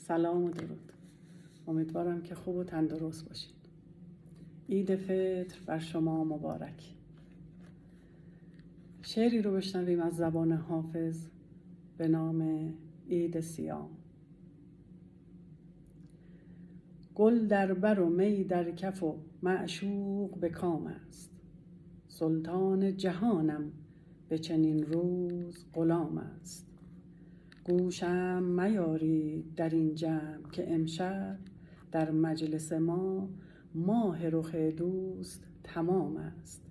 سلام و درود. امیدوارم که خوب و تندرست باشید. عید فطر بر شما مبارک. شعری رو بشنویم از زبان حافظ به نام عید صیام. گل در بر و می در کف و معشوق به کام است. سلطان جهانم به چنین روز غلام است. گوشم میارید در این جمع که امشب در مجلس ما ماه رخ دوست تمام است.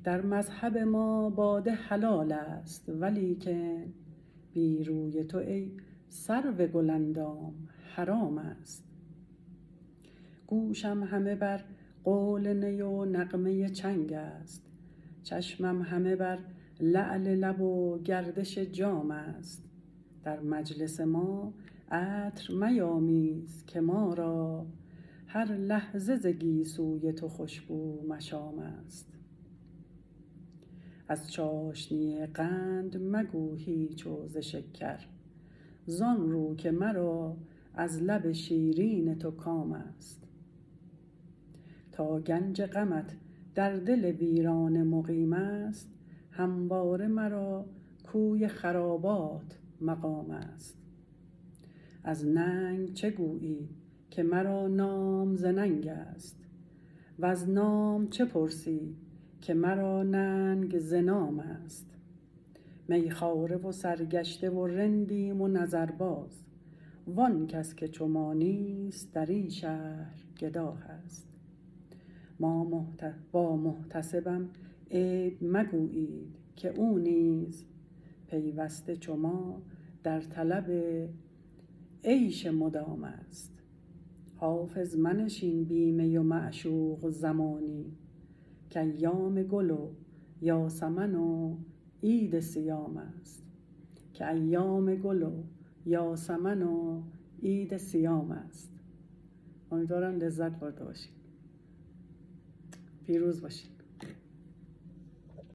در مذهب ما باده حلال است، ولیکن بی روی تو ای سرو گلاندام حرام است. گوشم همه بر قول نی و نغمه چنگ است، چشمم همه بر لعل لب و گردش جام است. در مجلس ما عطر میامیز که ما را هر لحظه ز گیسوی تو خوشبو مشام است. از چاشنی قند مگو هیچ و ز شکر، زان رو که مرا از لب شیرین تو کام است. تا گنج غمت در دل ویرانه مقیم است، همواره مرا کوی خرابات مقام است. از ننگ چه گویی که مرا نام ز ننگ است، وز نام چه پرسی که مرا ننگ ز نام است. میخواره و سرگشته و رندیم و نظرباز، وان کس که چو ما نیست در این شهر گدا هست. با محتسبم عیب مگویید که او نیز پیوسته چو ما در طلب عیش مدام است. حافظ منشین بی می و معشوق زمانی، که ایام گل و یاسمن و عید صیام است. امیدوارم لذت برده باشید. پیروز باشید.